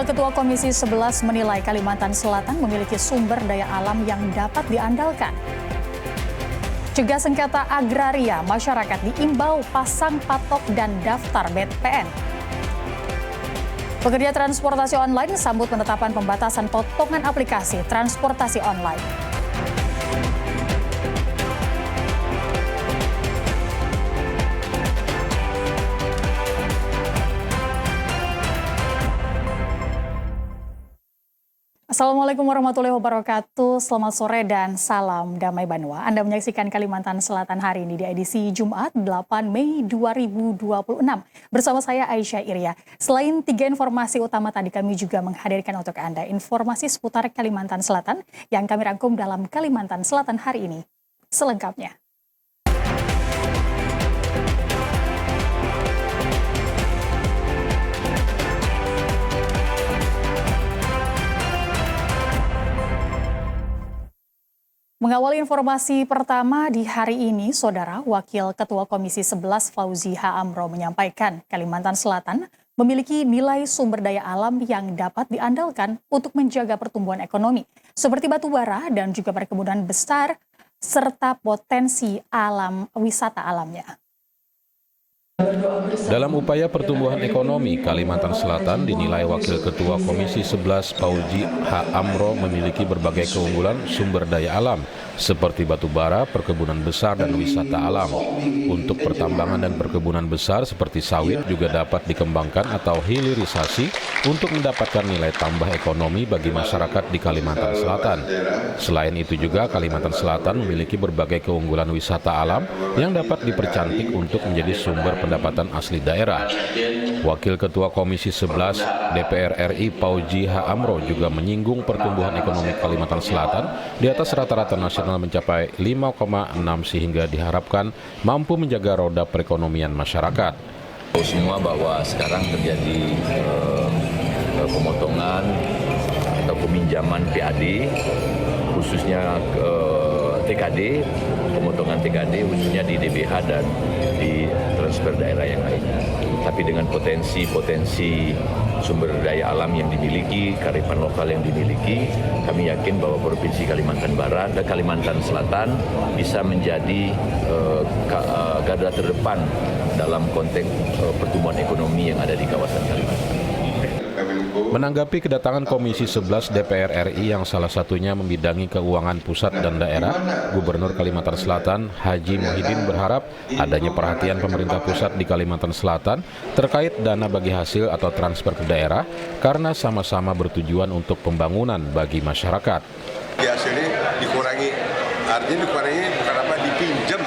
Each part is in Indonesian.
Wakil Ketua Komisi 11 menilai Kalimantan Selatan memiliki sumber daya alam yang dapat diandalkan. Cegah sengketa agraria, masyarakat diimbau pasang patok dan daftar BPN. Pekerja transportasi online sambut penetapan pembatasan potongan aplikasi transportasi online. Assalamualaikum warahmatullahi wabarakatuh, selamat sore dan salam damai Banua. Anda menyaksikan Kalimantan Selatan hari ini di edisi Jumat 8 Mei 2026. Bersama saya Aisyah Iria. Selain 3 informasi utama tadi, kami juga menghadirkan untuk Anda informasi seputar Kalimantan Selatan yang kami rangkum dalam Kalimantan Selatan hari ini. Selengkapnya. Mengawali informasi pertama di hari ini, Saudara, Wakil Ketua Komisi 11 Fauzi H. Amro menyampaikan Kalimantan Selatan memiliki nilai sumber daya alam yang dapat diandalkan untuk menjaga pertumbuhan ekonomi, seperti batu bara dan juga perkebunan besar, serta potensi alam wisata alamnya. Dalam upaya pertumbuhan ekonomi, Kalimantan Selatan dinilai Wakil Ketua Komisi 11 Fauzi H. Amro memiliki berbagai keunggulan sumber daya alam, seperti batu bara, perkebunan besar, dan wisata alam. Untuk pertambangan dan perkebunan besar seperti sawit juga dapat dikembangkan atau hilirisasi untuk mendapatkan nilai tambah ekonomi bagi masyarakat di Kalimantan Selatan. Selain itu juga Kalimantan Selatan memiliki berbagai keunggulan wisata alam yang dapat dipercantik untuk menjadi sumber pendapatan asli daerah. Wakil Ketua Komisi 11 DPR RI Fauzi H. Amro juga menyinggung pertumbuhan ekonomi Kalimantan Selatan di atas rata-rata nasional mencapai 5,6 sehingga diharapkan mampu menjaga roda perekonomian masyarakat. Semua bahwa sekarang terjadi pemotongan atau peminjaman PAD, khususnya TKD, pemotongan TKD khususnya di DBH dan di transfer daerah yang lainnya. Tapi dengan potensi sumber daya alam yang dimiliki, kearifan lokal yang dimiliki, kami yakin bahwa Provinsi Kalimantan Barat dan Kalimantan Selatan bisa menjadi garda terdepan dalam konteks pertumbuhan ekonomi yang ada di kawasan Kalimantan. Menanggapi kedatangan Komisi 11 DPR RI yang salah satunya membidangi keuangan pusat dan daerah, Gubernur Kalimantan Selatan Haji Muhyiddin berharap adanya perhatian pemerintah pusat di Kalimantan Selatan terkait dana bagi hasil atau transfer ke daerah karena sama-sama bertujuan untuk pembangunan bagi masyarakat. Hasil ini dikurangi, artinya dikurangi bukan apa, dipinjam.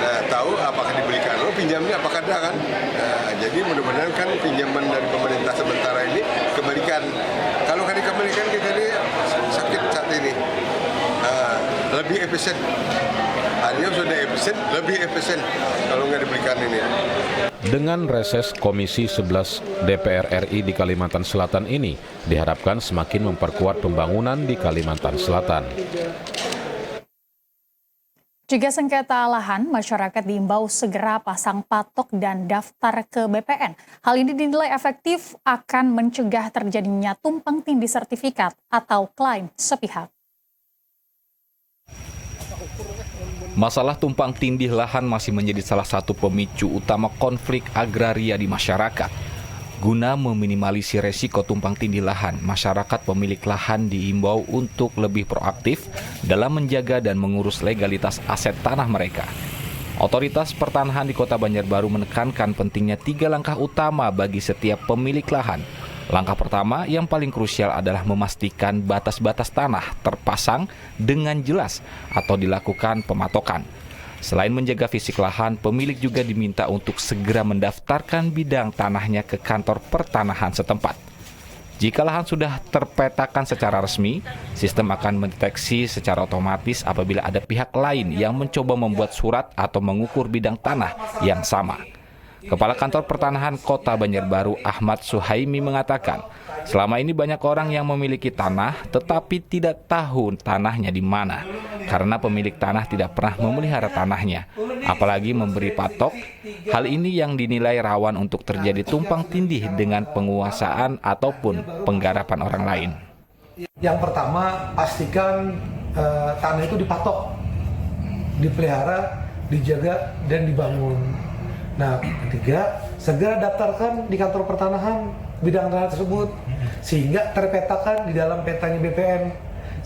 Nah, tahu apakah dibelikan, pinjamnya apakah ada kan? Nah, jadi mudah-mudahan kan pinjaman dari pemerintah sementara ini kembalikan. Kalau kan dikembalikan kita ini sakit saat ini. Lebih efisien. Artinya sudah efisien, lebih efisien kalau nggak dibelikan ini. Dengan reses Komisi 11 DPR RI di Kalimantan Selatan ini diharapkan semakin memperkuat pembangunan di Kalimantan Selatan. Jika sengketa lahan, masyarakat diimbau segera pasang patok dan daftar ke BPN. Hal ini dinilai efektif akan mencegah terjadinya tumpang tindih sertifikat atau klaim sepihak. Masalah tumpang tindih lahan masih menjadi salah satu pemicu utama konflik agraria di masyarakat. Guna meminimalisir resiko tumpang tindih lahan, masyarakat pemilik lahan diimbau untuk lebih proaktif dalam menjaga dan mengurus legalitas aset tanah mereka. Otoritas pertanahan di Kota Banjarbaru menekankan pentingnya 3 langkah utama bagi setiap pemilik lahan. Langkah pertama yang paling krusial adalah memastikan batas-batas tanah terpasang dengan jelas atau dilakukan pematokan. Selain menjaga fisik lahan, pemilik juga diminta untuk segera mendaftarkan bidang tanahnya ke kantor pertanahan setempat. Jika lahan sudah terpetakan secara resmi, sistem akan mendeteksi secara otomatis apabila ada pihak lain yang mencoba membuat surat atau mengukur bidang tanah yang sama. Kepala Kantor Pertanahan Kota Banjarbaru Ahmad Suhaimi mengatakan, selama ini banyak orang yang memiliki tanah tetapi tidak tahu tanahnya di mana, karena pemilik tanah tidak pernah memelihara tanahnya. apalagi memberi patok. Hal ini yang dinilai rawan untuk terjadi tumpang tindih dengan penguasaan ataupun penggarapan orang lain. Yang pertama, pastikan tanah itu dipatok, dipelihara, dijaga, dan dibangun. Nah, ketiga, segera daftarkan di kantor pertanahan bidang tanah tersebut, sehingga terpetakan di dalam petanya BPN.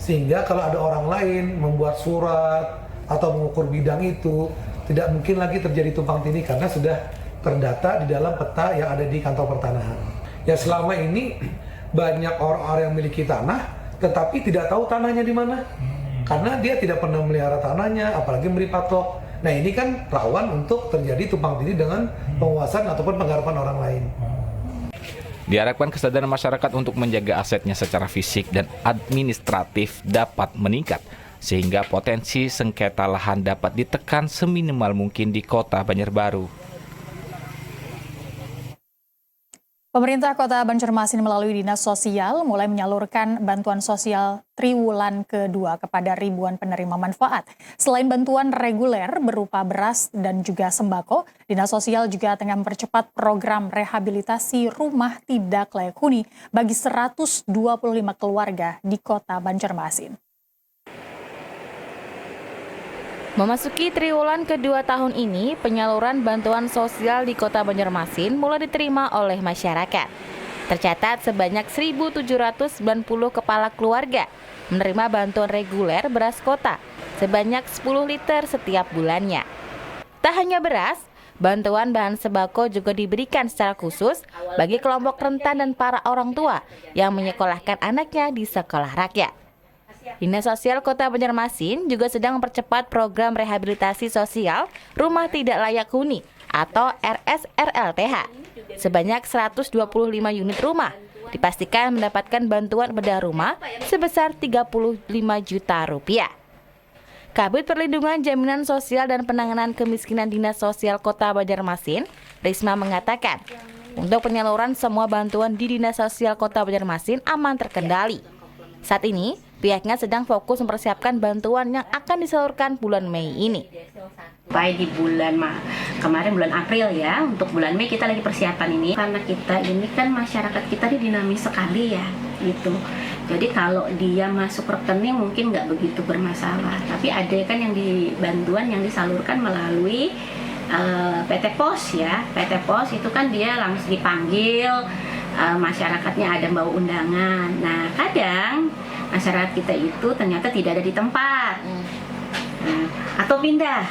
Sehingga kalau ada orang lain membuat surat atau mengukur bidang itu, tidak mungkin lagi terjadi tumpang tindih karena sudah terdata di dalam peta yang ada di kantor pertanahan. Ya, selama ini banyak orang-orang yang memiliki tanah, tetapi tidak tahu tanahnya di mana. Karena dia tidak pernah melihara tanahnya, apalagi memberi patok. Nah, ini kan rawan untuk terjadi tumpang tindih dengan penguasaan ataupun penggarapan orang lain. Diharapkan kesadaran masyarakat untuk menjaga asetnya secara fisik dan administratif dapat meningkat, sehingga potensi sengketa lahan dapat ditekan seminimal mungkin di Kota Banjarbaru. Pemerintah Kota Banjarmasin melalui Dinas Sosial mulai menyalurkan bantuan sosial triwulan kedua kepada ribuan penerima manfaat. Selain bantuan reguler berupa beras dan juga sembako, Dinas Sosial juga tengah mempercepat program rehabilitasi rumah tidak layak huni bagi 125 keluarga di Kota Banjarmasin. Memasuki triwulan kedua tahun ini, penyaluran bantuan sosial di Kota Banjarmasin mulai diterima oleh masyarakat. Tercatat sebanyak 1.790 kepala keluarga menerima bantuan reguler beras kota sebanyak 10 liter setiap bulannya. Tak hanya beras, bantuan bahan sembako juga diberikan secara khusus bagi kelompok rentan dan para orang tua yang menyekolahkan anaknya di sekolah rakyat. Dinas Sosial Kota Banjarmasin juga sedang mempercepat program rehabilitasi sosial rumah tidak layak huni atau RSRLTH. Sebanyak 125 unit rumah dipastikan mendapatkan bantuan bedah rumah sebesar 35 juta rupiah. Kabid Perlindungan Jaminan Sosial dan Penanganan Kemiskinan Dinas Sosial Kota Banjarmasin, Risma mengatakan, untuk penyaluran semua bantuan di Dinas Sosial Kota Banjarmasin aman terkendali. Saat ini, pihaknya sedang fokus mempersiapkan bantuan yang akan disalurkan bulan Mei ini. Baik di kemarin bulan April ya, untuk bulan Mei kita lagi persiapan ini. Karena kita ini kan masyarakat kita ini dinamis sekali ya, gitu. Jadi kalau dia masuk rekening mungkin nggak begitu bermasalah. Tapi ada kan yang bantuan yang disalurkan melalui PT Pos ya. PT Pos itu kan dia langsung dipanggil, masyarakatnya ada bawa undangan. Nah, kadang masyarakat kita itu ternyata tidak ada di tempat, atau pindah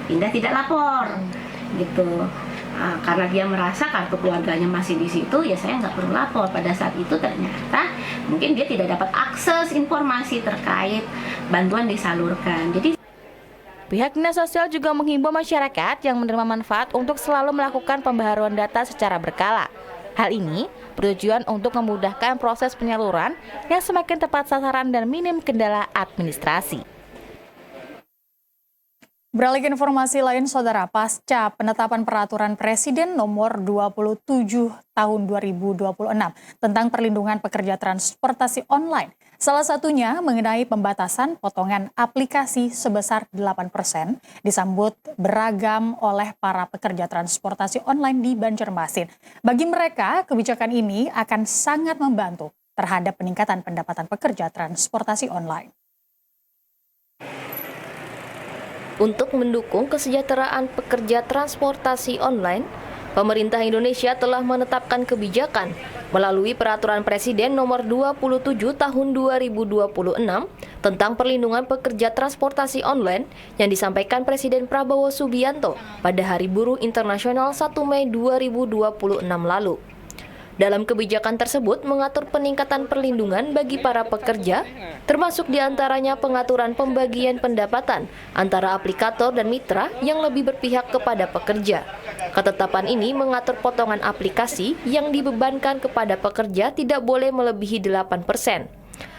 tidak lapor, gitu. Karena dia merasa kartu keluarganya masih di situ, ya saya nggak perlu lapor. Pada saat itu ternyata mungkin dia tidak dapat akses informasi terkait bantuan disalurkan. Jadi pihak Dinas Sosial juga menghimbau masyarakat yang menerima manfaat untuk selalu melakukan pembaharuan data secara berkala. Hal ini bertujuan untuk memudahkan proses penyaluran yang semakin tepat sasaran dan minim kendala administrasi. Beralih ke informasi lain, Saudara, pasca penetapan Peraturan Presiden Nomor 27 Tahun 2026 tentang perlindungan pekerja transportasi online, salah satunya mengenai pembatasan potongan aplikasi sebesar 8%, disambut beragam oleh para pekerja transportasi online di Banjarmasin. Bagi mereka, kebijakan ini akan sangat membantu terhadap peningkatan pendapatan pekerja transportasi online. Untuk mendukung kesejahteraan pekerja transportasi online, pemerintah Indonesia telah menetapkan kebijakan melalui Peraturan Presiden Nomor 27 Tahun 2026 tentang perlindungan pekerja transportasi online yang disampaikan Presiden Prabowo Subianto pada Hari Buruh Internasional 1 Mei 2026 lalu. Dalam kebijakan tersebut mengatur peningkatan perlindungan bagi para pekerja, termasuk diantaranya pengaturan pembagian pendapatan antara aplikator dan mitra yang lebih berpihak kepada pekerja. Ketetapan ini mengatur potongan aplikasi yang dibebankan kepada pekerja tidak boleh melebihi 8%.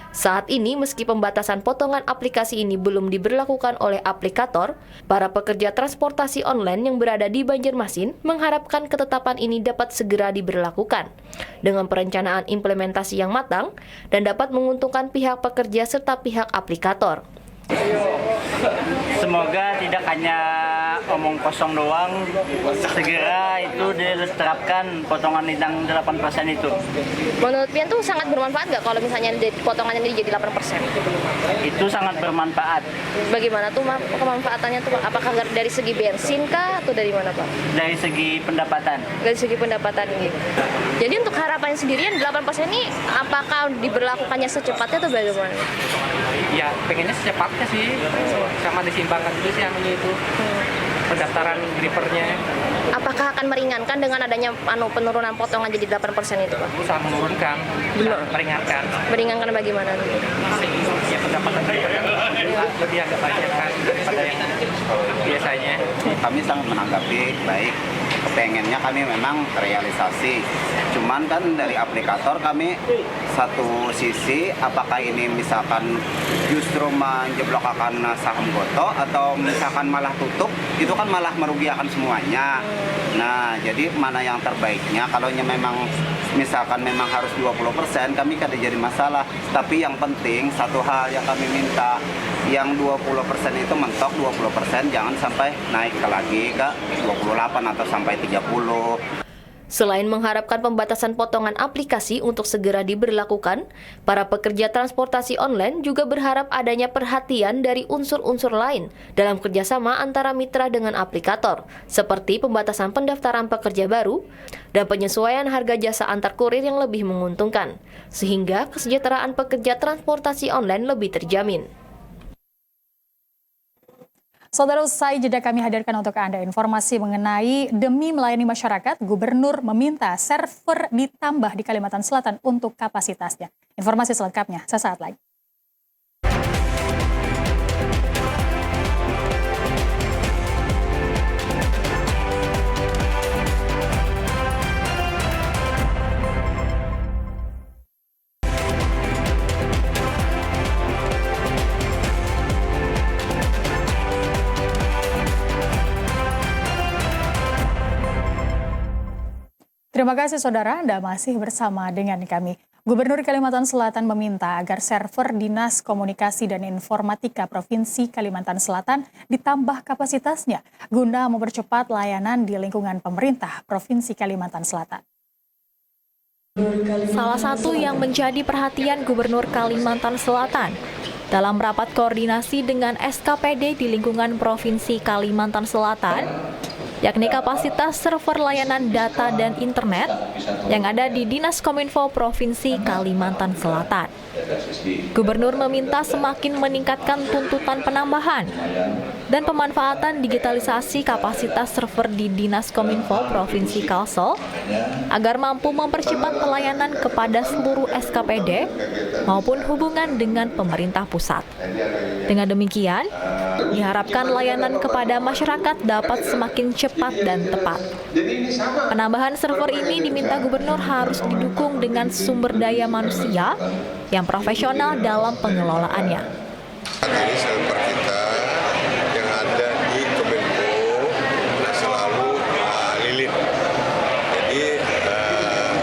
Saat ini, meski pembatasan potongan aplikasi ini belum diberlakukan oleh aplikator, para pekerja transportasi online yang berada di Banjarmasin mengharapkan ketetapan ini dapat segera diberlakukan dengan perencanaan implementasi yang matang dan dapat menguntungkan pihak pekerja serta pihak aplikator. Semoga tidak hanya omong kosong doang, segera itu diterapkan potongan yang 8% itu. Menurut Pian tuh sangat bermanfaat nggak kalau misalnya potongannya jadi 8%? Itu sangat bermanfaat. Bagaimana tuh kemanfaatannya tuh Pak? Apakah dari segi bensin kah atau dari mana Pak? Dari segi pendapatan. Dari segi pendapatan gitu. Jadi untuk harapannya sendirian 8% ini apakah diberlakukannya secepatnya atau bagaimana? Ya pengennya secepatnya sih, sama disimbangkan dulu sih yang itu pendaftaran grippernya. Apakah akan meringankan dengan adanya penurunan potongan jadi 8% itu Pak? Usaha menurunkan, usaha meringankan. Meringankan bagaimana? Ya pendapatan gripper kan lebih agak banyak kan daripada yang biasanya. Kami sangat menanggapi baik, kepengennya kami memang realisasi. Cuman kan dari aplikator kami satu sisi apakah ini misalkan justru menjeblokkan saham Gotoh atau misalkan malah tutup, itu kan malah merugikan semuanya. Nah, jadi mana yang terbaiknya? Kalau memang misalkan memang harus 20%, kami kan jadi masalah. Tapi yang penting satu hal yang kami minta, yang 20% itu mentok 20%, jangan sampai naik lagi ke 28 atau sampai 30. Selain mengharapkan pembatasan potongan aplikasi untuk segera diberlakukan, para pekerja transportasi online juga berharap adanya perhatian dari unsur-unsur lain dalam kerjasama antara mitra dengan aplikator, seperti pembatasan pendaftaran pekerja baru dan penyesuaian harga jasa antar kurir yang lebih menguntungkan, sehingga kesejahteraan pekerja transportasi online lebih terjamin. Saudara, usai jeda kami hadirkan untuk Anda informasi mengenai demi melayani masyarakat, Gubernur meminta server ditambah di Kalimantan Selatan untuk kapasitasnya. Informasi selengkapnya sesaat lagi. Terima kasih saudara, Anda masih bersama dengan kami. Gubernur Kalimantan Selatan meminta agar server Dinas Komunikasi dan Informatika Provinsi Kalimantan Selatan ditambah kapasitasnya guna mempercepat layanan di lingkungan pemerintah Provinsi Kalimantan Selatan. Salah satu yang menjadi perhatian Gubernur Kalimantan Selatan dalam rapat koordinasi dengan SKPD di lingkungan Provinsi Kalimantan Selatan, yakni kapasitas server layanan data dan internet yang ada di Dinas Kominfo Provinsi Kalimantan Selatan. Gubernur meminta semakin meningkatkan tuntutan penambahan dan pemanfaatan digitalisasi kapasitas server di Dinas Kominfo Provinsi Kalsel agar mampu mempercepat pelayanan kepada seluruh SKPD maupun hubungan dengan pemerintah pusat. Dengan demikian, diharapkan layanan kepada masyarakat dapat semakin cepat dan tepat. Penambahan server ini diminta Gubernur harus didukung dengan sumber daya manusia yang profesional dalam pengelolaannya. Ini server kita yang ada di Kominfo selalu lilit. Jadi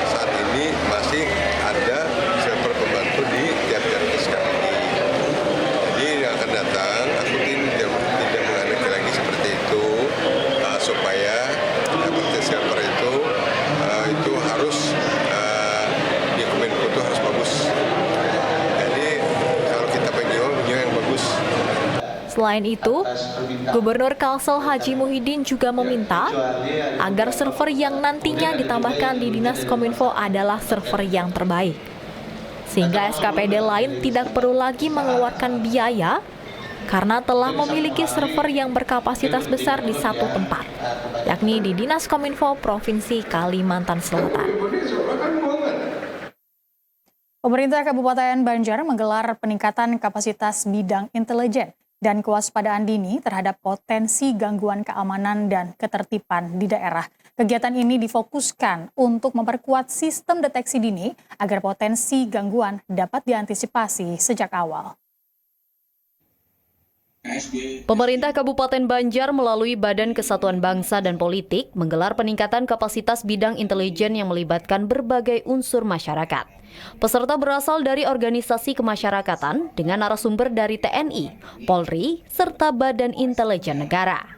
saat ini masih ada server pembantu di tiap-tiap SKPD. Jadi yang akan datang, aku tidak menghadapi lagi seperti itu, supaya dapat server itu harus di Kominfo itu harus bagus. Jadi kalau kita penjual yang bagus. Selain itu, Gubernur Kalsel Haji Muhyiddin juga meminta agar server yang nantinya ditambahkan di Dinas Kominfo adalah server yang terbaik, sehingga SKPD lain tidak perlu lagi mengeluarkan biaya karena telah memiliki server yang berkapasitas besar di satu tempat, yakni di Dinas Kominfo Provinsi Kalimantan Selatan. Pemerintah Kabupaten Banjar menggelar peningkatan kapasitas bidang intelijen dan kewaspadaan dini terhadap potensi gangguan keamanan dan ketertiban di daerah. Kegiatan ini difokuskan untuk memperkuat sistem deteksi dini agar potensi gangguan dapat diantisipasi sejak awal. Pemerintah Kabupaten Banjar melalui Badan Kesatuan Bangsa dan Politik menggelar peningkatan kapasitas bidang intelijen yang melibatkan berbagai unsur masyarakat. Peserta berasal dari organisasi kemasyarakatan dengan narasumber dari TNI, Polri, serta Badan Intelijen Negara.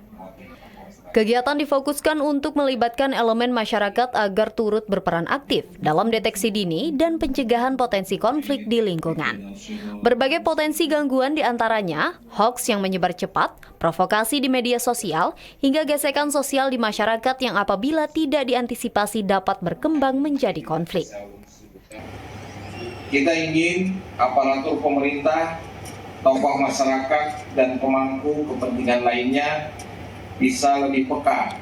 Kegiatan difokuskan untuk melibatkan elemen masyarakat agar turut berperan aktif dalam deteksi dini dan pencegahan potensi konflik di lingkungan. Berbagai potensi gangguan diantaranya hoaks yang menyebar cepat, provokasi di media sosial, hingga gesekan sosial di masyarakat yang apabila tidak diantisipasi dapat berkembang menjadi konflik. Kita ingin aparatur pemerintah, tokoh masyarakat, dan pemangku kepentingan lainnya bisa lebih peka,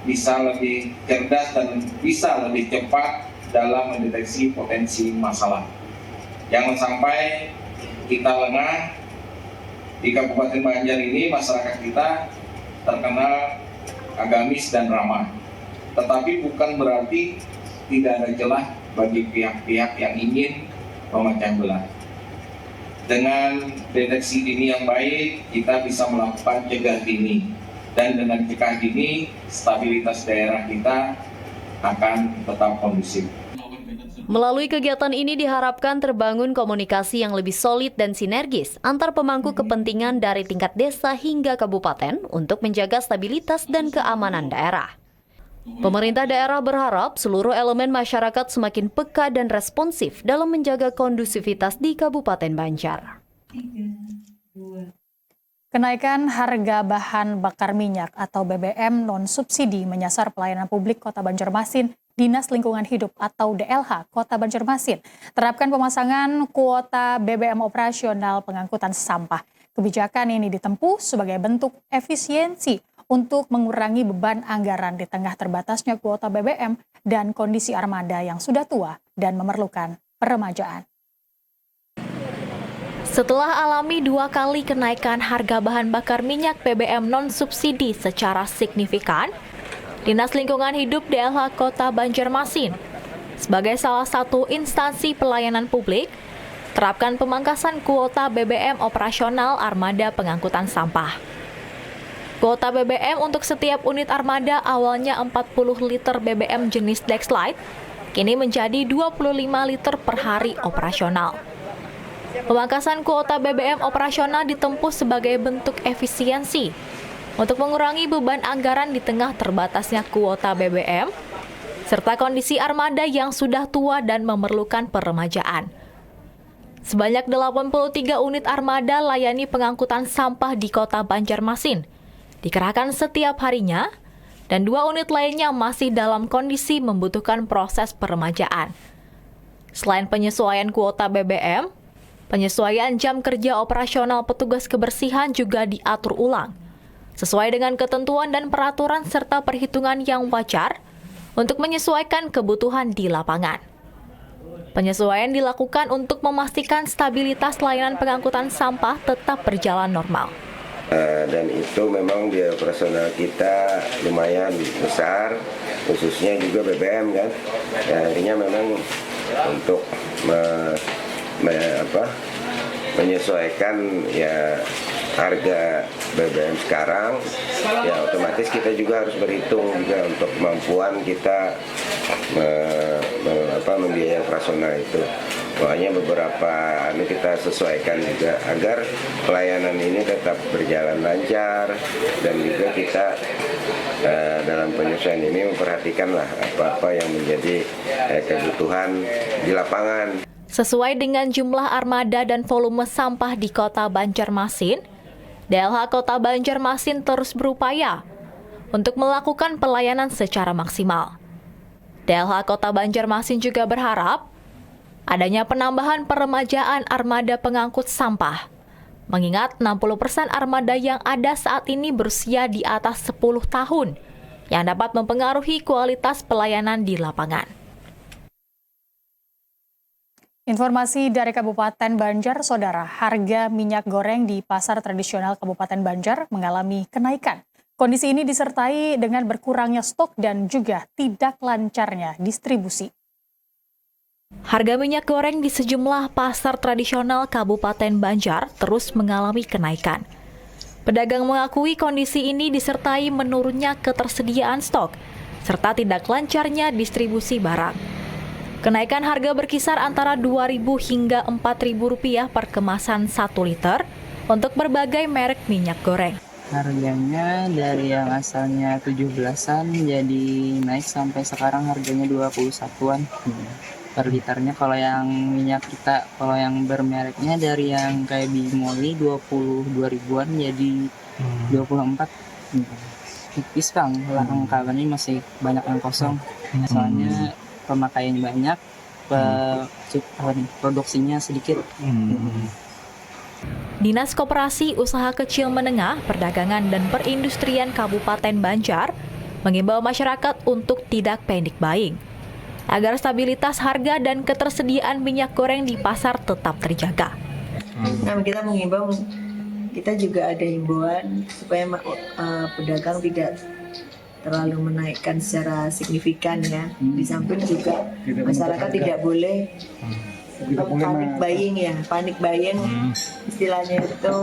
bisa lebih cerdas, dan bisa lebih cepat dalam mendeteksi potensi masalah. Jangan sampai kita lengah. Di Kabupaten Banjar ini masyarakat kita terkenal agamis dan ramah. Tetapi bukan berarti tidak ada celah bagi pihak-pihak yang ingin memecah belah. Dengan deteksi dini yang baik, kita bisa melakukan cegah dini. Dan dengan cegah dini, stabilitas daerah kita akan tetap kondusif. Melalui kegiatan ini diharapkan terbangun komunikasi yang lebih solid dan sinergis antar pemangku kepentingan dari tingkat desa hingga kabupaten untuk menjaga stabilitas dan keamanan daerah. Pemerintah daerah berharap seluruh elemen masyarakat semakin peka dan responsif dalam menjaga kondusivitas di Kabupaten Banjar. Kenaikan harga bahan bakar minyak atau BBM non-subsidi menyasar pelayanan publik Kota Banjarmasin, Dinas Lingkungan Hidup atau DLH Kota Banjarmasin. Terapkan pemasangan kuota BBM operasional pengangkutan sampah. Kebijakan ini ditempuh sebagai bentuk efisiensi untuk mengurangi beban anggaran di tengah terbatasnya kuota BBM dan kondisi armada yang sudah tua dan memerlukan peremajaan. Setelah alami 2 kali kenaikan harga bahan bakar minyak BBM non-subsidi secara signifikan, Dinas Lingkungan Hidup DLH Kota Banjarmasin, sebagai salah satu instansi pelayanan publik, terapkan pemangkasan kuota BBM operasional armada pengangkutan sampah. Kuota BBM untuk setiap unit armada awalnya 40 liter BBM jenis Dexlite, kini menjadi 25 liter per hari operasional. Pemangkasan kuota BBM operasional ditempuh sebagai bentuk efisiensi untuk mengurangi beban anggaran di tengah terbatasnya kuota BBM, serta kondisi armada yang sudah tua dan memerlukan peremajaan. Sebanyak 83 unit armada layani pengangkutan sampah di Kota Banjarmasin, dikerahkan setiap harinya, dan 2 unit lainnya masih dalam kondisi membutuhkan proses peremajaan. Selain penyesuaian kuota BBM, penyesuaian jam kerja operasional petugas kebersihan juga diatur ulang, sesuai dengan ketentuan dan peraturan serta perhitungan yang wajar untuk menyesuaikan kebutuhan di lapangan. Penyesuaian dilakukan untuk memastikan stabilitas layanan pengangkutan sampah tetap berjalan normal. Dan itu memang biaya operasional kita lumayan besar, khususnya juga BBM kan. Ya, akhirnya memang untuk menyesuaikan ya harga BBM sekarang, ya otomatis kita juga harus berhitung juga untuk kemampuan kita membiayai operasional itu. Makanya beberapa kita sesuaikan juga agar pelayanan ini tetap berjalan lancar, dan juga kita dalam penyesuaian ini memperhatikanlah apa-apa yang menjadi kebutuhan di lapangan. Sesuai dengan jumlah armada dan volume sampah di Kota Banjarmasin, DLH Kota Banjarmasin terus berupaya untuk melakukan pelayanan secara maksimal. DLH Kota Banjarmasin juga berharap adanya penambahan peremajaan armada pengangkut sampah, mengingat 60% armada yang ada saat ini berusia di atas 10 tahun, yang dapat mempengaruhi kualitas pelayanan di lapangan. Informasi dari Kabupaten Banjar, Saudara, harga minyak goreng di pasar tradisional Kabupaten Banjar mengalami kenaikan. Kondisi ini disertai dengan berkurangnya stok dan juga tidak lancarnya distribusi. Harga minyak goreng di sejumlah pasar tradisional Kabupaten Banjar terus mengalami kenaikan. Pedagang mengakui kondisi ini disertai menurunnya ketersediaan stok, serta tidak lancarnya distribusi barang. Kenaikan harga berkisar antara Rp2.000 hingga Rp4.000 per kemasan 1 liter untuk berbagai merek minyak goreng. Harganya dari yang asalnya 17-an jadi naik sampai sekarang harganya 21-an per liternya. Kalau yang minyak kita, kalau yang bermereknya dari yang kayak Bimoli 22 ribuan jadi 24. Tipis Bang, langkah ini masih banyak yang kosong. Soalnya pemakaian banyak, produksinya sedikit. Dinas Koperasi Usaha Kecil Menengah, Perdagangan dan Perindustrian Kabupaten Banjar mengimbau masyarakat untuk tidak panic buying agar stabilitas harga dan ketersediaan minyak goreng di pasar tetap terjaga. Nah, kita mengimbau, kita juga ada himbauan supaya pedagang tidak terlalu menaikkan secara signifikan ya. Di samping juga masyarakat tidak boleh panik buying istilahnya itu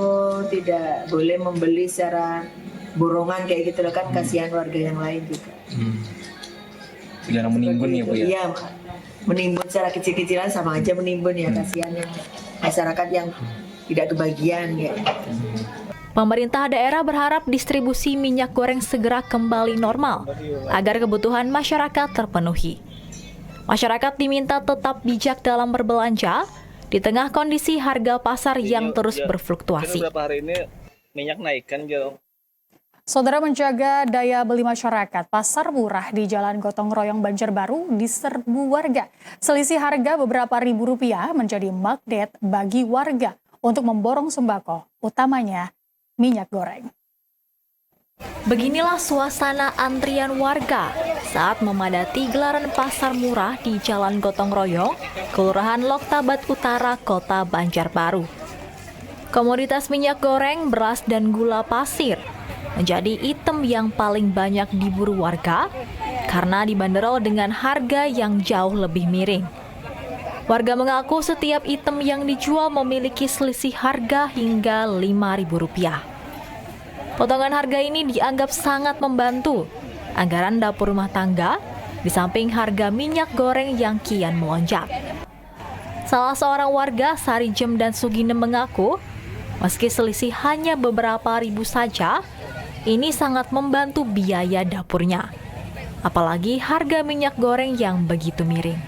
tidak boleh membeli secara borongan kayak gitu loh, kan kasihan warga yang lain juga. Jangan menimbun ya Bu ya? Iya, menimbun secara kecil-kecilan sama aja menimbun ya, kasihan yang masyarakat yang tidak kebagian ya. Pemerintah daerah berharap distribusi minyak goreng segera kembali normal agar kebutuhan masyarakat terpenuhi. Masyarakat diminta tetap bijak dalam berbelanja di tengah kondisi harga pasar yang terus berfluktuasi. Beberapa hari ini minyak naik kan, Jo? Saudara, menjaga daya beli masyarakat, pasar murah di Jalan Gotong Royong Banjarbaru diserbu warga. Selisih harga beberapa ribu rupiah menjadi magnet bagi warga untuk memborong sembako, utamanya minyak goreng. Beginilah suasana antrian warga saat memadati gelaran pasar murah di Jalan Gotong Royong, Kelurahan Loktabat Utara, Kota Banjarbaru. Komoditas minyak goreng, beras, dan gula pasir menjadi item yang paling banyak diburu warga karena dibanderol dengan harga yang jauh lebih miring. Warga mengaku setiap item yang dijual memiliki selisih harga hingga Rp5.000. Potongan harga ini dianggap sangat membantu anggaran dapur rumah tangga, di samping harga minyak goreng yang kian melonjak. Salah seorang warga, Sarijem dan Suginem, mengaku, meski selisih hanya beberapa ribu saja, ini sangat membantu biaya dapurnya. Apalagi harga minyak goreng yang begitu miring.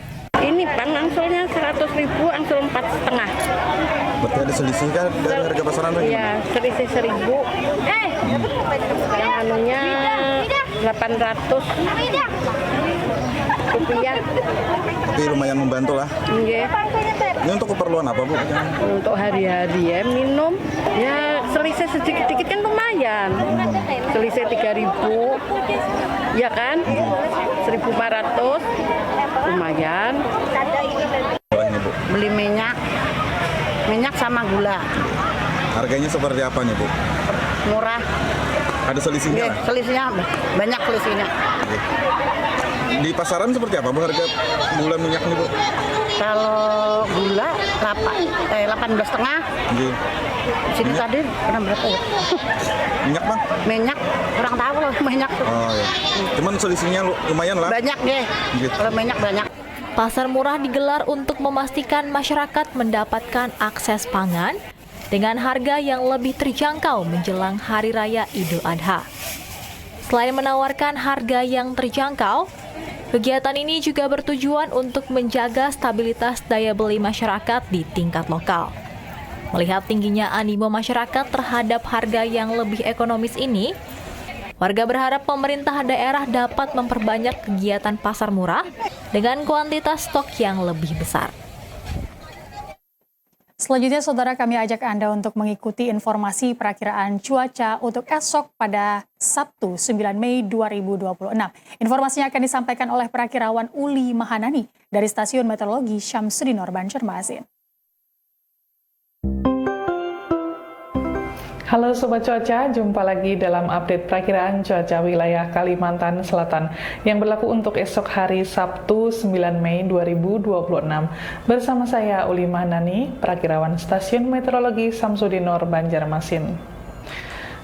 Ini Bang, angsulnya 100.000, angsul 4,5. Berarti ada selisih kan dari harga pasaran? Iya, selisih 1.000. Yang anunya 800 rupiah. Tapi lumayan membantu lah. Iya. Ini untuk keperluan apa Bu? Untuk hari-hari ya, minum. Ya selisih sedikit-sedikit kan lumayan. Selisih 3.000, ya kan? 1.400, lumayan. Beli minyak sama gula. Harganya seperti apa nih Bu? Murah. Ada selisihnya? Iya, selisihnya banyak selisihnya. Di pasaran seperti apa Bu harga gula minyak nih Bu? Kalau gula 18,5. Iya. Sini tadi pernah berapa ya? Minyak Bang? Minyak kurang tahu loh minyak. Oh iya. Cuman selisihnya lumayan lah. Banyak deh. Kalau minyak banyak. Pasar murah digelar untuk memastikan masyarakat mendapatkan akses pangan dengan harga yang lebih terjangkau menjelang Hari Raya Idul Adha. Selain menawarkan harga yang terjangkau, kegiatan ini juga bertujuan untuk menjaga stabilitas daya beli masyarakat di tingkat lokal. Melihat tingginya animo masyarakat terhadap harga yang lebih ekonomis ini, warga berharap pemerintah daerah dapat memperbanyak kegiatan pasar murah dengan kuantitas stok yang lebih besar. Selanjutnya, saudara, kami ajak Anda untuk mengikuti informasi perakiraan cuaca untuk esok pada Sabtu 9 Mei 2026. Informasinya akan disampaikan oleh perakirawan Uli Mahanani dari Stasiun Meteorologi Syamsuddinor, Banjarmasin. Halo Sobat Cuaca, jumpa lagi dalam update perakiraan cuaca wilayah Kalimantan Selatan yang berlaku untuk esok hari Sabtu 9 Mei 2026. Bersama saya Uli Mahanani, perakirawan Stasiun Meteorologi Syamsuddinor, Banjarmasin.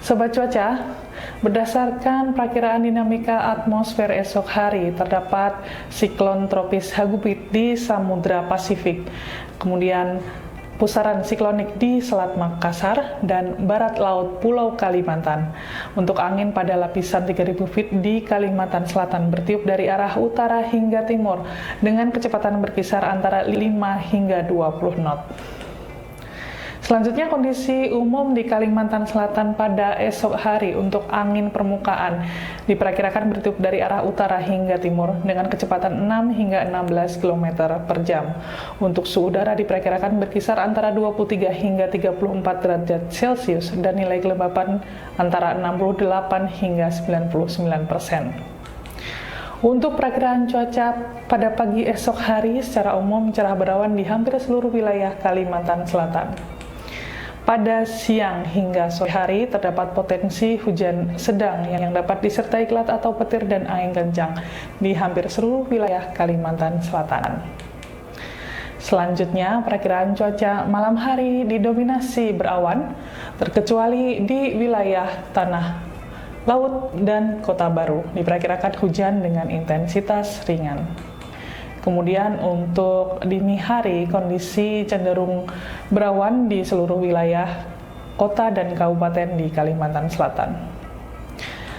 Sobat cuaca, berdasarkan perakiraan dinamika atmosfer esok hari, terdapat siklon tropis Hagupit di Samudra Pasifik, kemudian pusaran siklonik di Selat Makassar dan barat laut Pulau Kalimantan. Untuk angin pada lapisan 3000 feet di Kalimantan Selatan bertiup dari arah utara hingga timur dengan kecepatan berkisar antara 5 hingga 20 knot. Selanjutnya kondisi umum di Kalimantan Selatan pada esok hari untuk angin permukaan diperkirakan bertiup dari arah utara hingga timur dengan kecepatan 6 hingga 16 km per jam. Untuk suhu udara diperkirakan berkisar antara 23 hingga 34 derajat Celcius dan nilai kelembapan antara 68 hingga 99%. Untuk perakiraan cuaca pada pagi esok hari secara umum cerah berawan di hampir seluruh wilayah Kalimantan Selatan. Pada siang hingga sore hari terdapat potensi hujan sedang yang dapat disertai kilat atau petir dan angin kencang di hampir seluruh wilayah Kalimantan Selatan. Selanjutnya, perakiraan cuaca malam hari didominasi berawan, terkecuali di wilayah tanah laut dan Kota Baru. Diperkirakan hujan dengan intensitas ringan. Kemudian untuk dini hari, kondisi cenderung berawan di seluruh wilayah kota dan kabupaten di Kalimantan Selatan.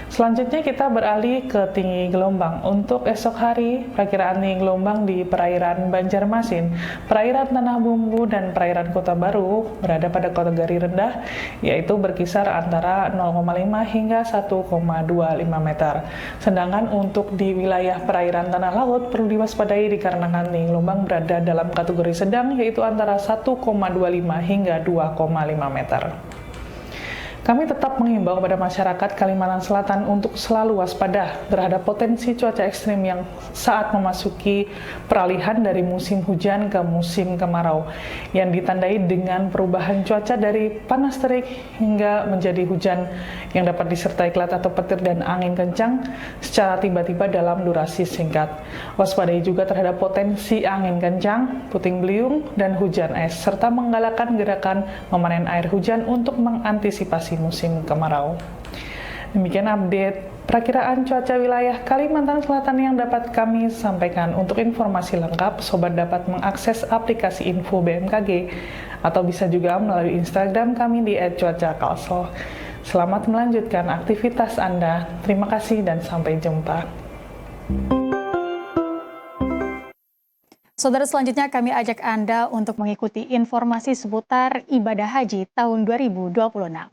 Selanjutnya kita beralih ke tinggi gelombang. Untuk esok hari, perakiraan tinggi gelombang di perairan Banjarmasin, perairan Tanah Bumbu, dan perairan Kota Baru berada pada kategori rendah, yaitu berkisar antara 0,5 hingga 1,25 meter. Sedangkan untuk di wilayah perairan Tanah Laut perlu diwaspadai dikarenakan tinggi gelombang berada dalam kategori sedang, yaitu antara 1,25 hingga 2,5 meter. Kami tetap mengimbau kepada masyarakat Kalimantan Selatan untuk selalu waspada terhadap potensi cuaca ekstrim yang saat memasuki peralihan dari musim hujan ke musim kemarau, yang ditandai dengan perubahan cuaca dari panas terik hingga menjadi hujan yang dapat disertai kilat atau petir dan angin kencang secara tiba-tiba dalam durasi singkat. Waspadai juga terhadap potensi angin kencang, puting beliung, dan hujan es, serta menggalakkan gerakan memanen air hujan untuk mengantisipasi musim kemarau. Demikian update perakiraan cuaca wilayah Kalimantan Selatan yang dapat kami sampaikan. Untuk informasi lengkap, Sobat dapat mengakses aplikasi info BMKG atau bisa juga melalui Instagram kami di @cuacakalsel. Selamat melanjutkan aktivitas Anda. Terima kasih dan sampai jumpa. Saudara, selanjutnya kami ajak Anda untuk mengikuti informasi seputar ibadah haji tahun 2026.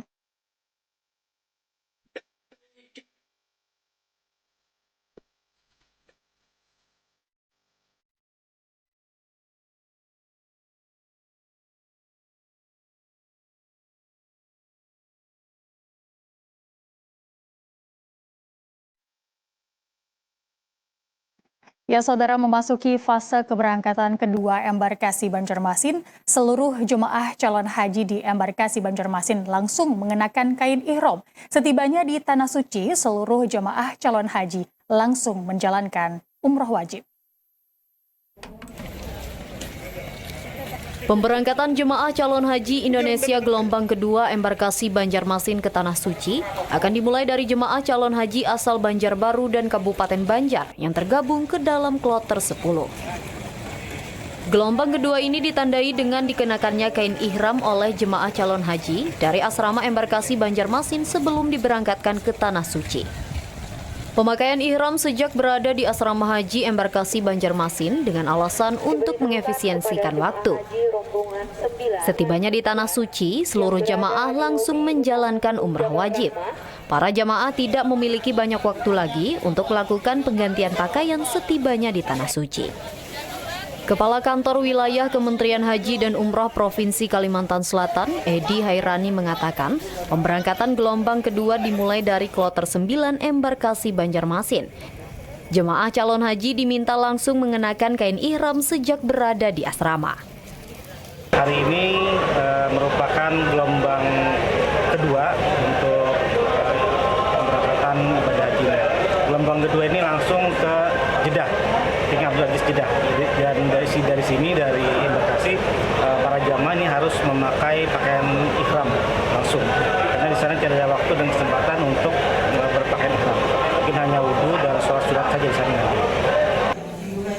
Ya, saudara, memasuki fase keberangkatan kedua embarkasi Banjarmasin, seluruh jemaah calon haji di embarkasi Banjarmasin langsung mengenakan kain ihram. Setibanya di Tanah Suci, seluruh jemaah calon haji langsung menjalankan umroh wajib. Pemberangkatan jemaah calon haji Indonesia gelombang kedua embarkasi Banjarmasin ke Tanah Suci akan dimulai dari jemaah calon haji asal Banjarbaru dan Kabupaten Banjar yang tergabung ke dalam kloter 10. Gelombang kedua ini ditandai dengan dikenakannya kain ihram oleh jemaah calon haji dari asrama embarkasi Banjarmasin sebelum diberangkatkan ke Tanah Suci. Pemakaian ihram sejak berada di asrama haji embarkasi Banjarmasin dengan alasan untuk mengefisiensikan waktu. Setibanya di Tanah Suci, seluruh jamaah langsung menjalankan umrah wajib. Para jamaah tidak memiliki banyak waktu lagi untuk melakukan penggantian pakaian setibanya di Tanah Suci. Kepala Kantor Wilayah Kementerian Haji dan Umroh Provinsi Kalimantan Selatan, Edi Hairani mengatakan, pemberangkatan gelombang kedua dimulai dari kloter 9 embarkasi Banjarmasin. Jemaah calon haji diminta langsung mengenakan kain ihram sejak berada di asrama. Hari ini merupakan gelombang kedua untuk pemberangkatan ibadah haji. Gelombang kedua ini langsung ke Jeddah, King Abdul Aziz Jeddah. Dan dari sini dari embarkasi para jamaah ini harus memakai pakaian ihram langsung. Karena di sana tidak ada ada waktu dan kesempatan untuk berpakaian ihram. Mungkin hanya wudhu dan sholat sunat saja di sana.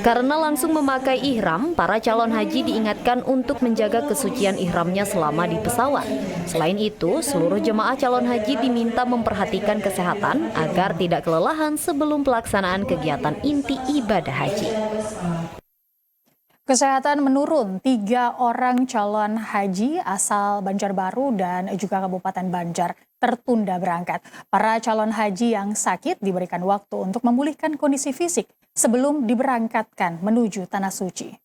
Karena langsung memakai ihram, para calon haji diingatkan untuk menjaga kesucian ihramnya selama di pesawat. Selain itu, seluruh jemaah calon haji diminta memperhatikan kesehatan agar tidak kelelahan sebelum pelaksanaan kegiatan inti ibadah haji. Kesehatan menurun, 3 orang calon haji asal Banjarbaru dan juga Kabupaten Banjar tertunda berangkat. Para calon haji yang sakit diberikan waktu untuk memulihkan kondisi fisik sebelum diberangkatkan menuju Tanah Suci.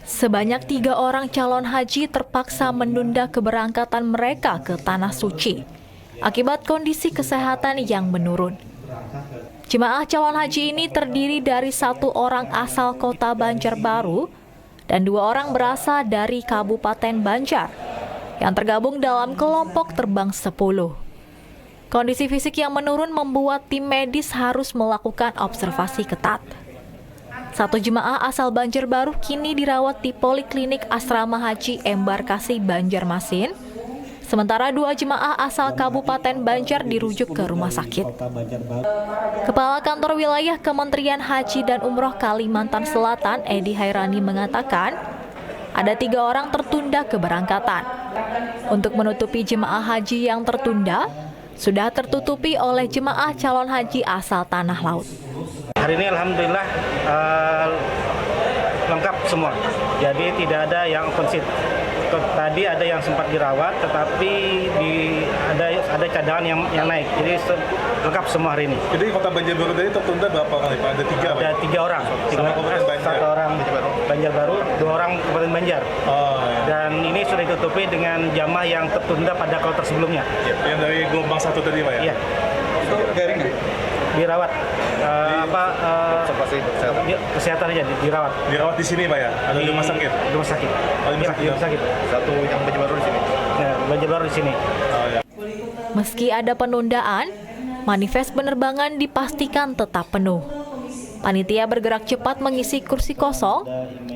Sebanyak 3 orang calon haji terpaksa menunda keberangkatan mereka ke Tanah Suci akibat kondisi kesehatan yang menurun. Jemaah calon haji ini terdiri dari 1 orang asal kota Banjarbaru dan 2 orang berasal dari Kabupaten Banjar yang tergabung dalam kelompok terbang 10. Kondisi fisik yang menurun membuat tim medis harus melakukan observasi ketat. 1 jemaah asal Banjarbaru kini dirawat di Poliklinik Asrama Haji Embarkasi Banjarmasin, sementara 2 jemaah asal Kabupaten Banjar dirujuk ke rumah sakit. Kepala Kantor Wilayah Kementerian Haji dan Umroh Kalimantan Selatan, Edi Hairani, mengatakan ada 3 orang tertunda keberangkatan. Untuk menutupi jemaah haji yang tertunda, sudah tertutupi oleh jemaah calon haji asal Tanah Laut. Hari ini alhamdulillah lengkap semua. Jadi tidak ada yang open seat. Tadi ada yang sempat dirawat, tetapi ada cadangan yang naik. Jadi lengkap semua hari ini. Jadi kota Banjarbaru tadi tertunda berapa kali Pak? Ada 3 Pak? Ada 3 orang. 1 orang Banjarbaru, 2 orang Kabupaten Banjar. Dan ini sudah ditutupi dengan jamaah yang tertunda pada kloter sebelumnya. Yang dari gelombang 1 tadi Pak ya? Iya. Garing dirawat kesehatan aja dirawat di sini Pak ya? Ada di rumah sakit? Rumah sakit. Rumah sakit. Satu yang Banjarbaru di sini. Nah, Banjarbaru di sini. Meski ada penundaan, manifest penerbangan dipastikan tetap penuh. Panitia bergerak cepat mengisi kursi kosong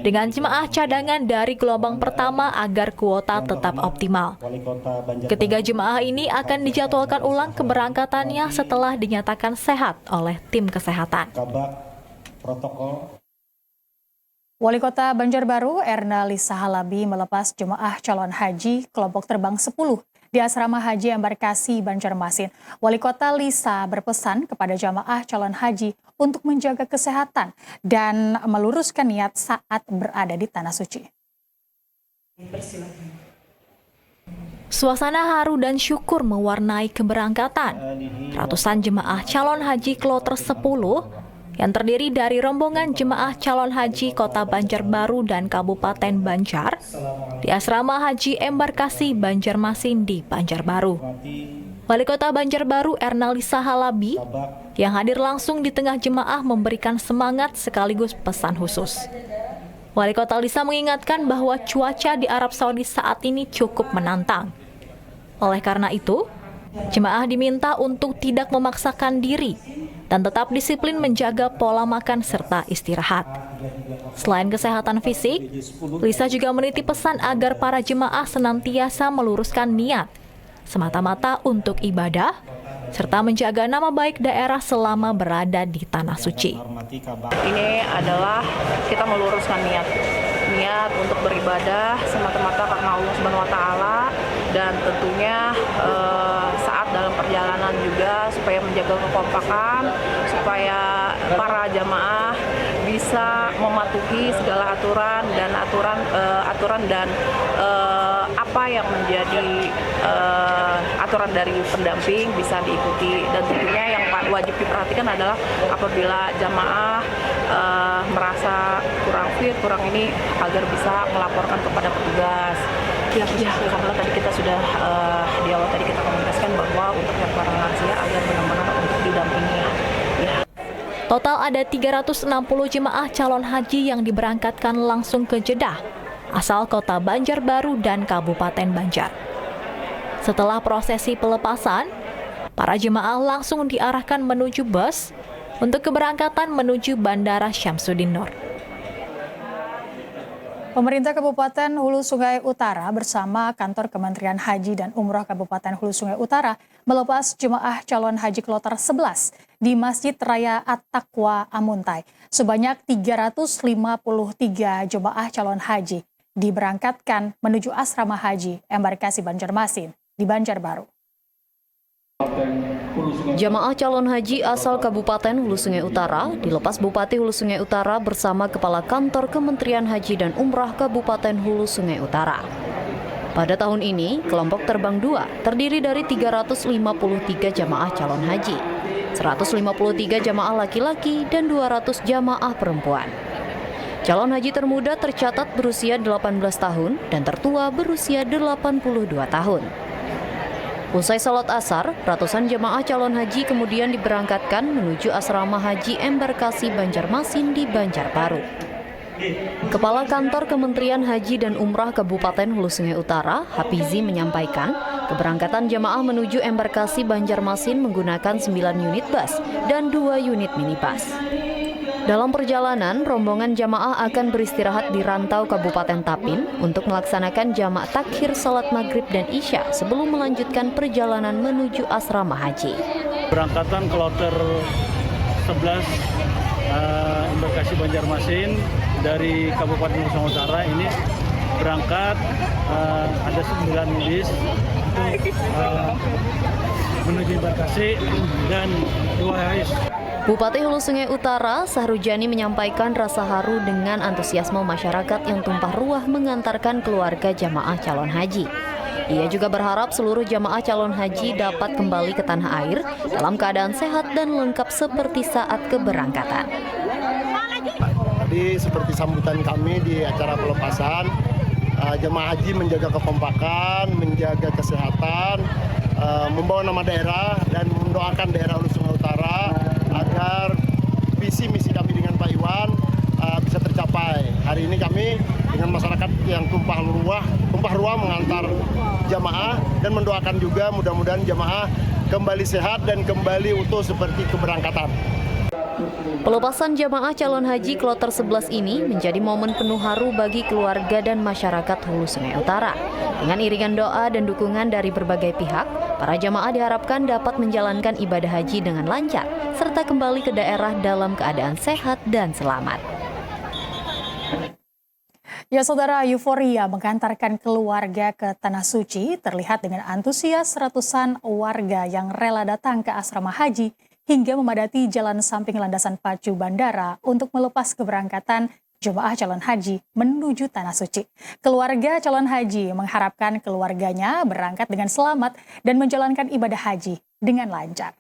dengan jemaah cadangan dari gelombang pertama agar kuota tetap optimal. Ketiga jemaah ini akan dijadwalkan ulang keberangkatannya setelah dinyatakan sehat oleh tim kesehatan. Wali Kota Banjarbaru Erna Lisa Halabi melepas jemaah calon haji kelompok terbang 10 di Asrama Haji Embarkasi Banjarmasin. Wali Kota Lisa berpesan kepada jamaah calon haji untuk menjaga kesehatan dan meluruskan niat saat berada di Tanah Suci. Suasana haru dan syukur mewarnai keberangkatan. Ratusan jemaah calon haji kloter 10 yang terdiri dari rombongan jemaah calon haji Kota Banjarbaru dan Kabupaten Banjar di Asrama Haji Embarkasi Banjarmasin di Banjarbaru. Wali Kota Banjarbaru Erna Lisa Halabi yang hadir langsung di tengah jemaah memberikan semangat sekaligus pesan khusus. Wali Kota Lisa mengingatkan bahwa cuaca di Arab Saudi saat ini cukup menantang. Oleh karena itu, jemaah diminta untuk tidak memaksakan diri dan tetap disiplin menjaga pola makan serta istirahat. Selain kesehatan fisik, Lisa juga menitip pesan agar para jemaah senantiasa meluruskan niat semata-mata untuk ibadah serta menjaga nama baik daerah selama berada di Tanah Suci. Ini adalah kita meluruskan niat untuk beribadah semata-mata karena Allah Subhanahu wa taala, dan tentunya saat dalam perjalanan juga supaya menjaga kekompakan, supaya para jamaah bisa mematuhi segala aturan dan apa yang menjadi aturan dari pendamping bisa diikuti. Dan tentunya yang wajib diperhatikan adalah apabila jamaah merasa kurang fit, kurang ini, agar bisa melaporkan kepada petugas. Ya, karena tadi kita sudah di awal tadi kita komunikasikan bahwa untuk yang para lansia agar benar-benar untuk didampingi. Ya. Total ada 360 jemaah calon haji yang diberangkatkan langsung ke Jeddah, asal Kota Banjarbaru dan Kabupaten Banjar. Setelah prosesi pelepasan, para jemaah langsung diarahkan menuju bus untuk keberangkatan menuju Bandara Syamsuddin Nur. Pemerintah Kabupaten Hulu Sungai Utara bersama Kantor Kementerian Haji dan Umroh Kabupaten Hulu Sungai Utara melepas jemaah calon haji kloter 11 di Masjid Raya At-Taqwa Amuntai. Sebanyak 353 jemaah calon haji diberangkatkan menuju asrama haji embarkasi Banjarmasin di Banjarbaru. Jamaah calon haji asal Kabupaten Hulu Sungai Utara dilepas Bupati Hulu Sungai Utara bersama Kepala Kantor Kementerian Haji dan Umrah Kabupaten Hulu Sungai Utara. Pada tahun ini, kelompok terbang 2 terdiri dari 353 jamaah calon haji, 153 jamaah laki-laki, dan 200 jamaah perempuan. Calon haji termuda tercatat berusia 18 tahun dan tertua berusia 82 tahun. Usai salat asar, ratusan jemaah calon haji kemudian diberangkatkan menuju asrama haji embarkasi Banjarmasin di Banjarbaru. Kepala Kantor Kementerian Haji dan Umrah Kabupaten Hulu Sungai Utara, Hafizi, menyampaikan keberangkatan jemaah menuju embarkasi Banjarmasin menggunakan 9 unit bus dan 2 unit minibus. Dalam perjalanan, rombongan jamaah akan beristirahat di rantau Kabupaten Tapin untuk melaksanakan jamak takhir salat maghrib dan isya sebelum melanjutkan perjalanan menuju asrama haji. Berangkatan kloter 11 embarkasi Banjarmasin dari Kabupaten Hulu Sungai Utara ini berangkat, ada 9 bis menuju embarkasi dan 2 hais. Bupati Hulu Sungai Utara, Sahrujani, menyampaikan rasa haru dengan antusiasme masyarakat yang tumpah ruah mengantarkan keluarga jamaah calon haji. Ia juga berharap seluruh jamaah calon haji dapat kembali ke tanah air dalam keadaan sehat dan lengkap seperti saat keberangkatan. Tadi seperti sambutan kami di acara pelepasan, jemaah haji menjaga kekompakan, menjaga kesehatan, membawa nama daerah dan mendoakan daerah Hulu Sungai Utara agar visi misi kami dengan Pak Iwan bisa tercapai. Hari ini kami dengan masyarakat yang tumpah ruah mengantar jamaah dan mendoakan juga mudah-mudahan jamaah kembali sehat dan kembali utuh seperti keberangkatan. Pelepasan jamaah calon haji kloter 11 ini menjadi momen penuh haru bagi keluarga dan masyarakat Hulu Sungai Utara. Dengan iringan doa dan dukungan dari berbagai pihak, para jamaah diharapkan dapat menjalankan ibadah haji dengan lancar, serta kembali ke daerah dalam keadaan sehat dan selamat. Ya saudara, euforia mengantarkan keluarga ke Tanah Suci terlihat dengan antusias ratusan warga yang rela datang ke asrama haji hingga memadati jalan samping landasan pacu bandara untuk melepas keberangkatan jemaah calon haji menuju Tanah Suci. Keluarga calon haji mengharapkan keluarganya berangkat dengan selamat dan menjalankan ibadah haji dengan lancar.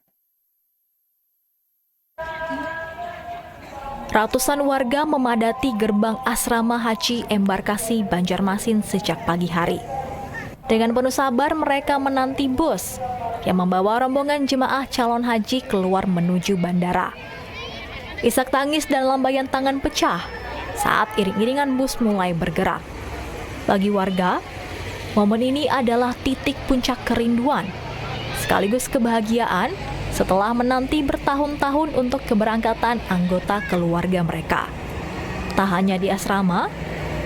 Ratusan warga memadati gerbang asrama haji embarkasi Banjarmasin sejak pagi hari. Dengan penuh sabar mereka menanti bus yang membawa rombongan jemaah calon haji keluar menuju bandara. Isak tangis dan lambaian tangan pecah saat iring-iringan bus mulai bergerak. Bagi warga, momen ini adalah titik puncak kerinduan, sekaligus kebahagiaan setelah menanti bertahun-tahun untuk keberangkatan anggota keluarga mereka. Tak hanya di asrama,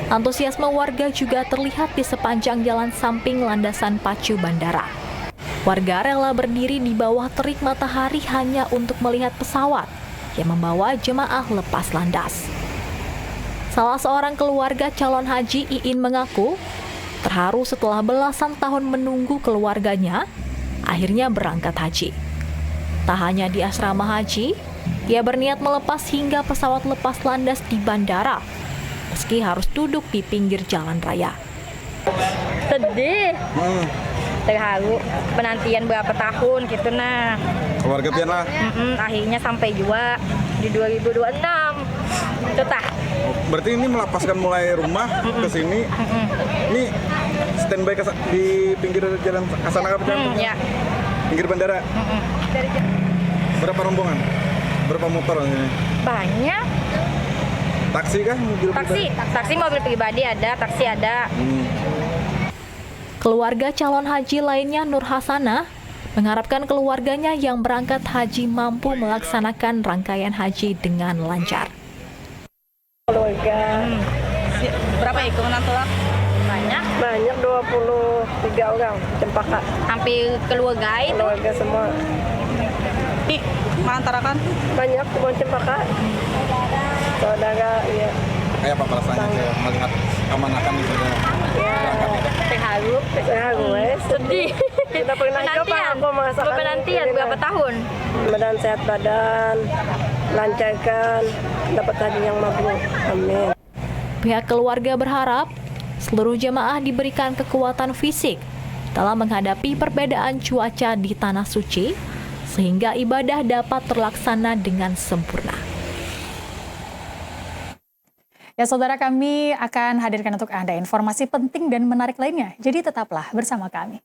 antusiasme warga juga terlihat di sepanjang jalan samping landasan pacu bandara. Warga rela berdiri di bawah terik matahari hanya untuk melihat pesawat yang membawa jemaah lepas landas. Salah seorang keluarga calon haji, Iin, mengaku terharu setelah belasan tahun menunggu keluarganya akhirnya berangkat haji. Tak hanya di asrama haji, ia berniat melepas hingga pesawat lepas landas di bandara, meski harus duduk di pinggir jalan raya. Sedih, terharu, penantian berapa tahun gitu nah. Keluarga pian lah. Akhirnya sampai juga di 2026. Itu tah. Berarti ini melepaskan mulai rumah ke sini. Ini standby di pinggir jalan Kasana ya. Pinggir bandara. Berapa rombongan? Berapa motor ini? Banyak. Taksi kah? Mobil taksi, pribadi? Taksi mobil pribadi ada, taksi ada. Keluarga calon haji lainnya, Nur Hasanah, mengharapkan keluarganya yang berangkat haji mampu melaksanakan rangkaian haji dengan lancar. Keluarga berapa Kemenang Tolak banyak 23 orang Cempaka, hampir keluarga semua. Di mengantarakan Banyak semua Cempaka, saudara, ya. Kayak apa perasaannya melihat kemanakan itu? terharu Sedih. Kita pernah coba aku merasakan penantian berapa tahun Badan sehat badan, lancarkan, dapat haji yang mabrur. Amin. Pihak keluarga berharap seluruh jemaah diberikan kekuatan fisik dalam menghadapi perbedaan cuaca di Tanah Suci sehingga ibadah dapat terlaksana dengan sempurna. Ya saudara, kami akan hadirkan untuk Anda informasi penting dan menarik lainnya. Jadi tetaplah bersama kami.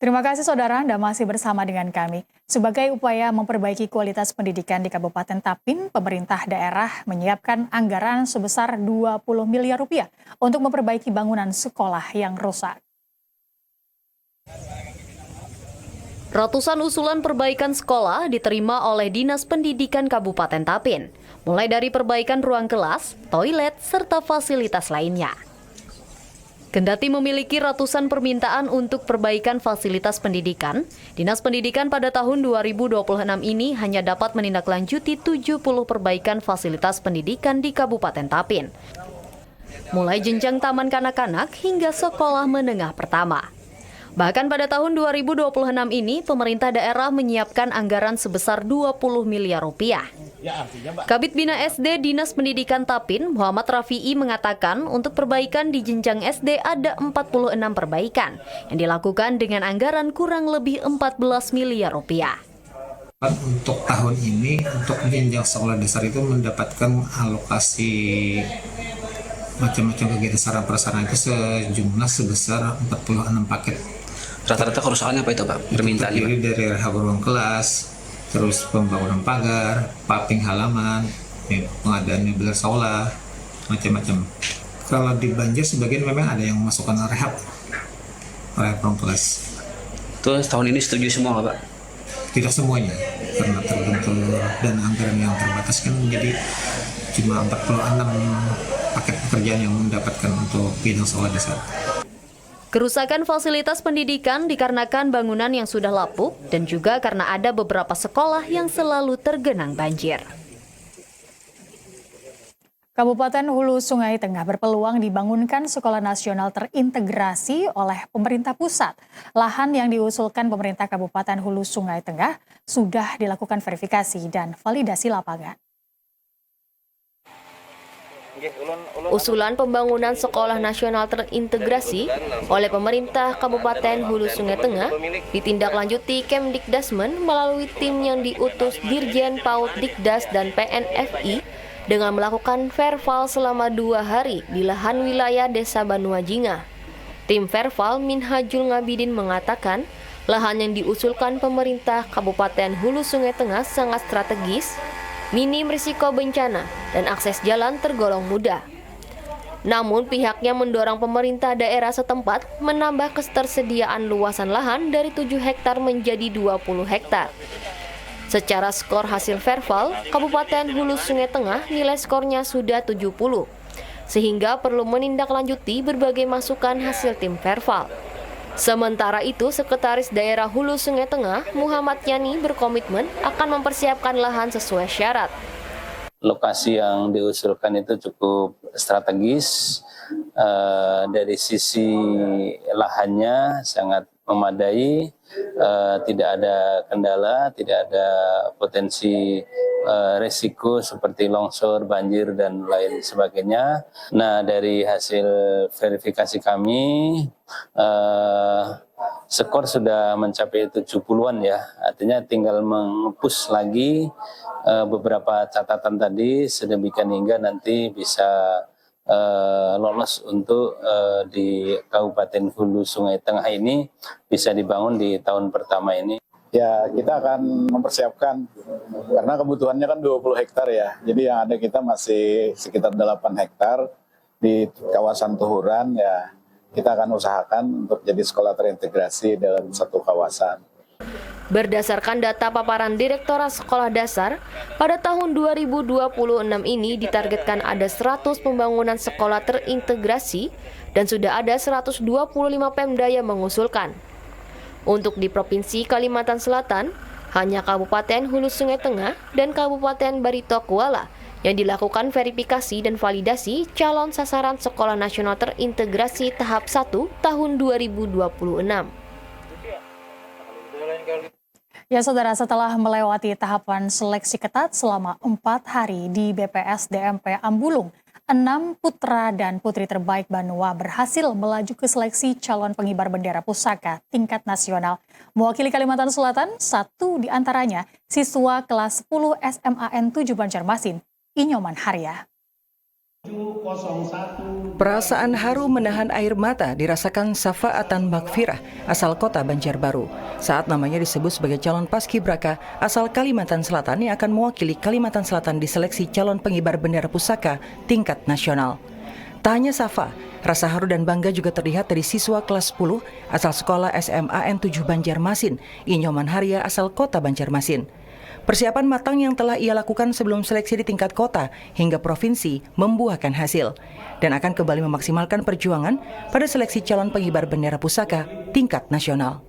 Terima kasih saudara, Anda masih bersama dengan kami. Sebagai upaya memperbaiki kualitas pendidikan di Kabupaten Tapin, pemerintah daerah menyiapkan anggaran sebesar 20 miliar rupiah untuk memperbaiki bangunan sekolah yang rusak. Ratusan usulan perbaikan sekolah diterima oleh Dinas Pendidikan Kabupaten Tapin, mulai dari perbaikan ruang kelas, toilet, serta fasilitas lainnya. Kendati memiliki ratusan permintaan untuk perbaikan fasilitas pendidikan, Dinas Pendidikan pada tahun 2026 ini hanya dapat menindaklanjuti 70 perbaikan fasilitas pendidikan di Kabupaten Tapin, mulai jenjang taman kanak-kanak hingga sekolah menengah pertama. Bahkan pada tahun 2026 ini, pemerintah daerah menyiapkan anggaran sebesar 20 miliar rupiah. Kabid Bina SD Dinas Pendidikan Tapin, Muhammad Rafi'i mengatakan untuk perbaikan di jenjang SD ada 46 perbaikan yang dilakukan dengan anggaran kurang lebih 14 miliar rupiah. Untuk tahun ini, untuk jenjang sekolah dasar itu mendapatkan alokasi macam-macam kegiatan sarana prasarana itu sejumlah sebesar 46 paket. Rata-rata kerusakannya apa itu Pak? Permintaan terdiri dari rehab ruang kelas, terus pembangunan pagar, paving halaman, pengadaan mebel sekolah, macam-macam. Kalau di Banjar sebagian memang ada yang masukkan rehab ruang kelas. Terus tahun ini setuju semua Pak? Tidak semuanya, karena terbentur dan anggaran yang terbatas kan menjadi cuma 46 paket pekerjaan yang mendapatkan untuk bidang sekolah dasar. Kerusakan fasilitas pendidikan dikarenakan bangunan yang sudah lapuk dan juga karena ada beberapa sekolah yang selalu tergenang banjir. Kabupaten Hulu Sungai Tengah berpeluang dibangunkan sekolah nasional terintegrasi oleh pemerintah pusat. Lahan yang diusulkan pemerintah Kabupaten Hulu Sungai Tengah sudah dilakukan verifikasi dan validasi lapangan. Usulan pembangunan sekolah nasional terintegrasi oleh pemerintah Kabupaten Hulu Sungai Tengah ditindaklanjuti Kemdikdasmen melalui tim yang diutus Dirjen PAUD Dikdas dan PNFI dengan melakukan verval selama 2 hari di lahan wilayah Desa Banuajinga. Tim verval Minhajul Ngabidin mengatakan lahan yang diusulkan pemerintah Kabupaten Hulu Sungai Tengah sangat strategis, minim risiko bencana, dan akses jalan tergolong mudah. Namun pihaknya mendorong pemerintah daerah setempat menambah ketersediaan luasan lahan dari 7 hektar menjadi 20 hektar. Secara skor hasil verval, Kabupaten Hulu Sungai Tengah nilai skornya sudah 70, sehingga perlu menindaklanjuti berbagai masukan hasil tim verval. Sementara itu, Sekretaris Daerah Hulu Sungai Tengah, Muhammad Yani, berkomitmen akan mempersiapkan lahan sesuai syarat. Lokasi yang diusulkan itu cukup strategis, dari sisi lahannya sangat memadai, tidak ada kendala, tidak ada potensi resiko seperti longsor, banjir, dan lain sebagainya. Nah, dari hasil verifikasi kami, skor sudah mencapai 70-an ya, artinya tinggal mengepus lagi beberapa catatan tadi sedemikian hingga nanti bisa lolos untuk di Kabupaten Hulu Sungai Tengah ini bisa dibangun di tahun pertama ini. Ya, kita akan mempersiapkan karena kebutuhannya kan 20 hektar ya. Jadi yang ada kita masih sekitar 8 hektar di kawasan Tuhuran ya. Kita akan usahakan untuk jadi sekolah terintegrasi dalam satu kawasan. Berdasarkan data paparan Direktorat Sekolah Dasar, pada tahun 2026 ini ditargetkan ada 100 pembangunan sekolah terintegrasi dan sudah ada 125 Pemda yang mengusulkan. Untuk di Provinsi Kalimantan Selatan, hanya Kabupaten Hulu Sungai Tengah dan Kabupaten Barito Kuala yang dilakukan verifikasi dan validasi calon sasaran Sekolah Nasional Terintegrasi tahap 1 tahun 2026. Ya saudara, setelah melewati tahapan seleksi ketat selama 4 hari di BPS DMP Ambulung, 6 putra dan putri terbaik Banua berhasil melaju ke seleksi calon pengibar bendera pusaka tingkat nasional. Mewakili Kalimantan Selatan, 1 diantaranya siswa kelas 10 SMAN 7 Banjarmasin, Inyoman Harya. Perasaan haru menahan air mata dirasakan Safaatan Makfirah asal kota Banjarbaru saat namanya disebut sebagai calon paskibraka asal Kalimantan Selatan yang akan mewakili Kalimantan Selatan di seleksi calon pengibar bendera pusaka tingkat nasional. Tak hanya Safa, rasa haru dan bangga juga terlihat dari siswa kelas 10 asal sekolah SMAN 7 Banjarmasin, Inyoman Harya asal kota Banjarmasin. Persiapan matang yang telah ia lakukan sebelum seleksi di tingkat kota hingga provinsi membuahkan hasil dan akan kembali memaksimalkan perjuangan pada seleksi calon pengibar bendera pusaka tingkat nasional.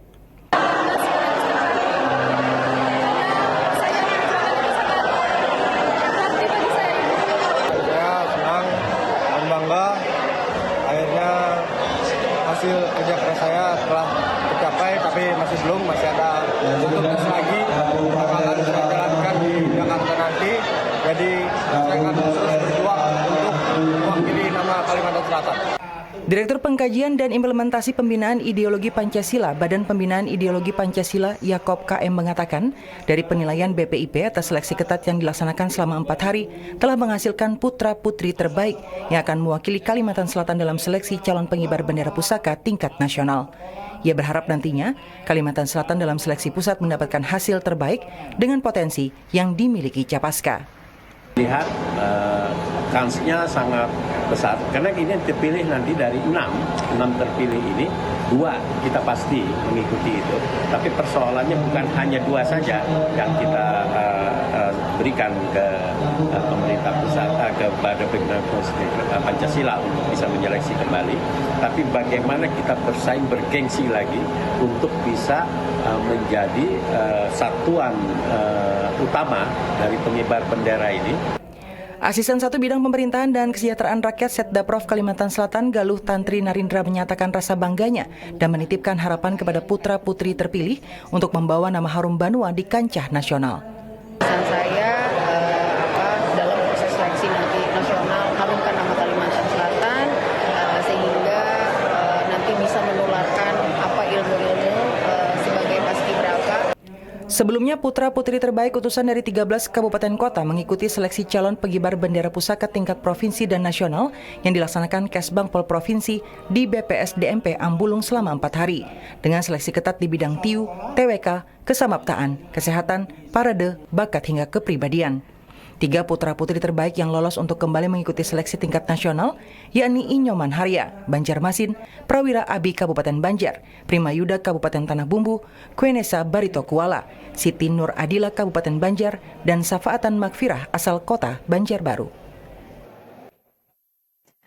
Saya senang dan bangga akhirnya hasil kerja keras saya telah tercapai, tapi masih ada tugas lagi yang harus saya jalankan di Jakarta nanti. Jadi saya akan terus berjuang untuk mewakili nama Kalimantan Selatan. Direktur Pengkajian dan Implementasi Pembinaan Ideologi Pancasila Badan Pembinaan Ideologi Pancasila Yakob KM mengatakan, dari penilaian BPIP atas seleksi ketat yang dilaksanakan selama 4 hari telah menghasilkan putra-putri terbaik yang akan mewakili Kalimantan Selatan dalam seleksi calon pengibar bendera pusaka tingkat nasional. Ia berharap nantinya Kalimantan Selatan dalam seleksi pusat mendapatkan hasil terbaik dengan potensi yang dimiliki Capaska. Lihat kansnya sangat besar karena ini terpilih nanti dari 6 terpilih ini 2 kita pasti mengikuti itu, tapi persoalannya bukan hanya 2 saja yang kita berikan ke pemerintah pusat, kepada Pancasila untuk bisa menyeleksi kembali, tapi bagaimana kita bersaing bergengsi lagi untuk bisa menjadi satuan utama dari pengibar bendera ini. Asisten 1 Bidang Pemerintahan dan Kesejahteraan Rakyat Setdaprov Kalimantan Selatan Galuh Tantri Narindra menyatakan rasa bangganya dan menitipkan harapan kepada putra-putri terpilih untuk membawa nama harum Banua di kancah nasional. Pesan saya dalam proses seleksi nanti nasional harumkan nama Kalimantan Selatan sehingga nanti bisa menularkan ilmu-ilmu sebagai paskibraka. Sebelumnya, putra-putri terbaik utusan dari 13 kabupaten kota mengikuti seleksi calon pengibar bendera pusaka tingkat provinsi dan nasional yang dilaksanakan Kesbangpol Provinsi di BPS DMP Ambulung selama 4 hari, dengan seleksi ketat di bidang TIU, TWK, kesamaptaan, kesehatan, parade, bakat hingga kepribadian. 3 putra-putri terbaik yang lolos untuk kembali mengikuti seleksi tingkat nasional, yakni Inyoman Harya, Banjarmasin, Prawira Abi Kabupaten Banjar, Prima Yuda Kabupaten Tanah Bumbu, Kwenesa Barito Kuala, Siti Nur Adila Kabupaten Banjar, dan Safaatan Makfirah asal kota Banjarbaru.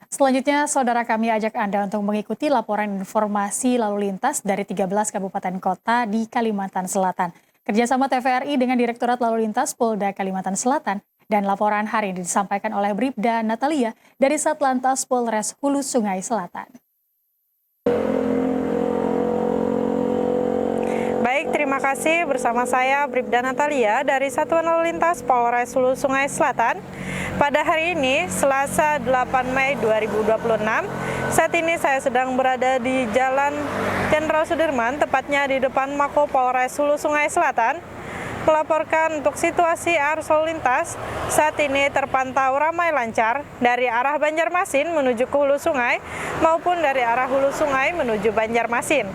Selanjutnya, saudara kami ajak Anda untuk mengikuti laporan informasi lalu lintas dari 13 kabupaten kota di Kalimantan Selatan. Kerjasama TVRI dengan Direktorat Lalu Lintas Polda Kalimantan Selatan. Dan laporan hari ini disampaikan oleh Bribda Natalia dari Satlantas Polres Hulu Sungai Selatan. Baik, terima kasih. Bersama saya Bribda Natalia dari Satuan Lalu Lintas Polres Hulu Sungai Selatan. Pada hari ini, Selasa 8 Mei 2026, saat ini saya sedang berada di Jalan Jenderal Sudirman, tepatnya di depan Mako Polres Hulu Sungai Selatan. melaporkan untuk situasi arus lalu lintas. Saat ini terpantau ramai lancar dari arah Banjarmasin menuju ke hulu sungai maupun dari arah hulu sungai menuju Banjarmasin.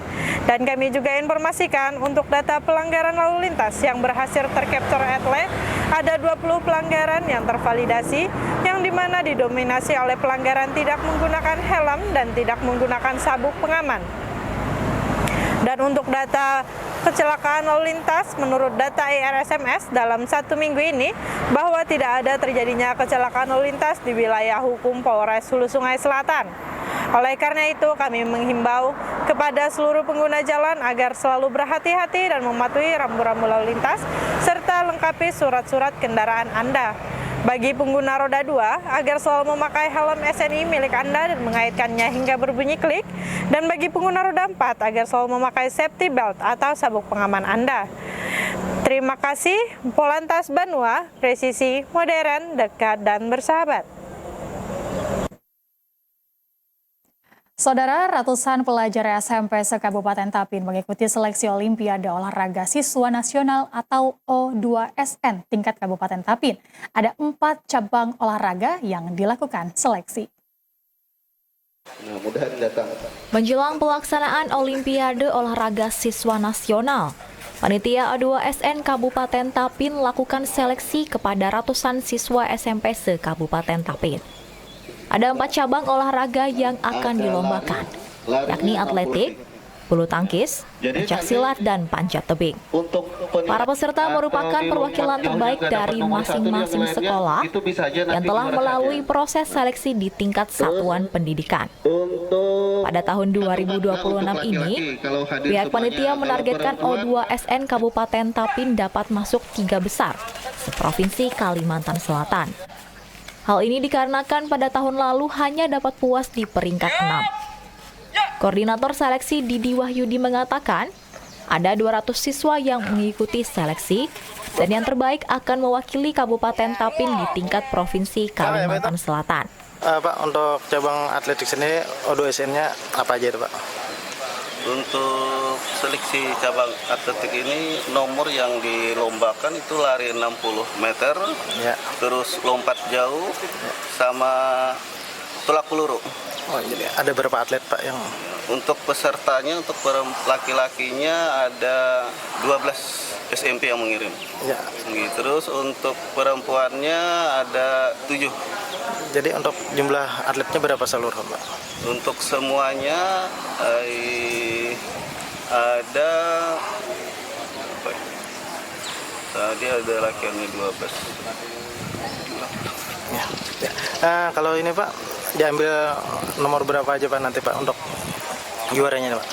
Dan kami juga informasikan untuk data pelanggaran lalu lintas yang berhasil tercapture etle, ada 20 pelanggaran yang tervalidasi, yang dimana didominasi oleh pelanggaran tidak menggunakan helm dan tidak menggunakan sabuk pengaman. Dan untuk data kecelakaan lalu lintas, menurut data IRSMS dalam 1 minggu ini, bahwa tidak ada terjadinya kecelakaan lalu lintas di wilayah hukum Polres Hulu Sungai Selatan. Oleh karena itu, kami menghimbau kepada seluruh pengguna jalan agar selalu berhati-hati dan mematuhi rambu-rambu lalu lintas, serta lengkapi surat-surat kendaraan Anda. Bagi pengguna roda 2, agar selalu memakai helm SNI milik Anda dan mengaitkannya hingga berbunyi klik. Dan bagi pengguna roda 4, agar selalu memakai safety belt atau sabuk pengaman Anda. Terima kasih, Polantas Banua, presisi, modern, dekat, dan bersahabat. Saudara, ratusan pelajar SMP se-Kabupaten Tapin mengikuti seleksi Olimpiade Olahraga Siswa Nasional atau O2SN tingkat Kabupaten Tapin. Ada 4 cabang olahraga yang dilakukan seleksi. Menjelang pelaksanaan Olimpiade Olahraga Siswa Nasional, Panitia O2SN Kabupaten Tapin lakukan seleksi kepada ratusan siswa SMP se-Kabupaten Tapin. Ada 4 cabang olahraga yang akan dilombakan, yakni atletik, bulu tangkis, pencaksilat, dan panjat tebing. Para peserta merupakan perwakilan terbaik dari masing-masing sekolah yang telah melalui proses seleksi di tingkat satuan pendidikan. Pada tahun 2026 ini, pihak panitia menargetkan O2SN Kabupaten Tapin dapat masuk 3 besar seprovinsi Kalimantan Selatan. Hal ini dikarenakan pada tahun lalu hanya dapat puas di peringkat 6. Koordinator seleksi Didi Wahyudi mengatakan, ada 200 siswa yang mengikuti seleksi dan yang terbaik akan mewakili Kabupaten Tapin di tingkat Provinsi Kalimantan Selatan. Pak, untuk cabang atletik sendiri O2SN-nya apa aja itu, Pak? Untuk seleksi cabang atletik ini nomor yang dilombakan itu lari 60 meter, terus lompat jauh, sama tolak peluru. Oh, jadi ada berapa atlet, Pak, yang untuk pesertanya, untuk laki-lakinya ada 12 SMP yang mengirim. Ya. Terus untuk perempuannya ada 7. Jadi untuk jumlah atletnya berapa seluruh, Pak? Untuk semuanya ada tadi ada laki-laki 12. Ya. Kalau ini, Pak, diambil nomor berapa aja, Pak, nanti, Pak, untuk juaranya, Pak?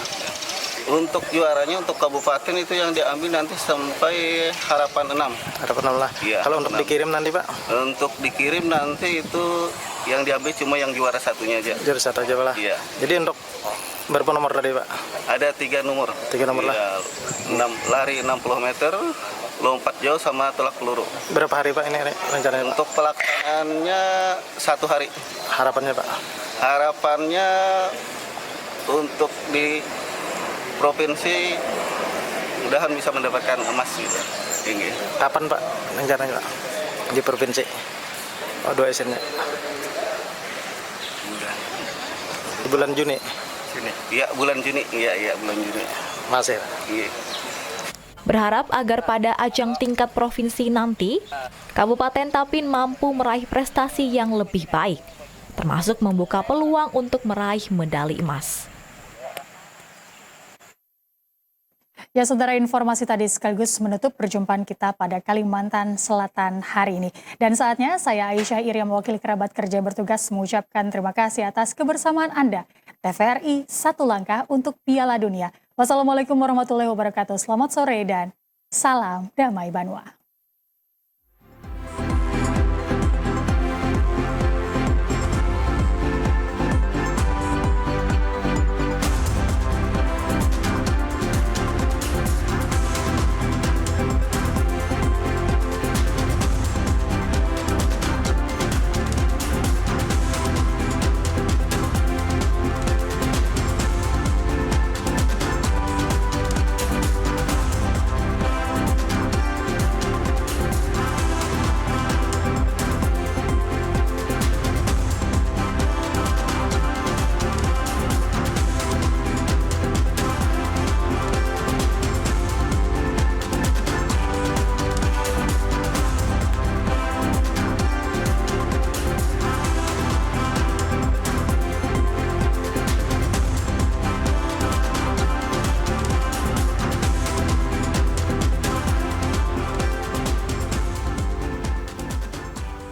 Untuk juaranya untuk kabupaten itu yang diambil nanti sampai harapan 6. Harapan 6 lah. Ya, kalau untuk 6. dikirim nanti, Pak? Untuk dikirim nanti itu yang diambil cuma yang juara satunya aja. Juara satu aja, Pak, lah. Iya. Jadi untuk berapa nomor tadi, Pak? Ada 3 nomor. 3 nomor lah. 6, lari 60 meter, lompat jauh sama tolak peluru. Berapa hari, Pak, ini rencananya, Pak? Untuk pelaksanaannya 1 hari. Harapannya, Pak? Harapannya untuk di provinsi mudahan bisa mendapatkan emas gitu. Tinggi. Kapan, Pak, rencananya, Pak, di provinsi O2SN-nya? Di bulan Juni. Iya, bulan Juni. Iya, bulan Juni. Masih, Pak. Iya. Berharap agar pada ajang tingkat provinsi nanti, Kabupaten Tapin mampu meraih prestasi yang lebih baik, termasuk membuka peluang untuk meraih medali emas. Ya, saudara, informasi tadi sekaligus menutup perjumpaan kita pada Kalimantan Selatan hari ini. Dan saatnya saya Aisyah Iriam, mewakili kerabat kerja bertugas, mengucapkan terima kasih atas kebersamaan Anda. TVRI, satu langkah untuk Piala Dunia. Wassalamualaikum warahmatullahi wabarakatuh. Selamat sore dan salam damai Banua.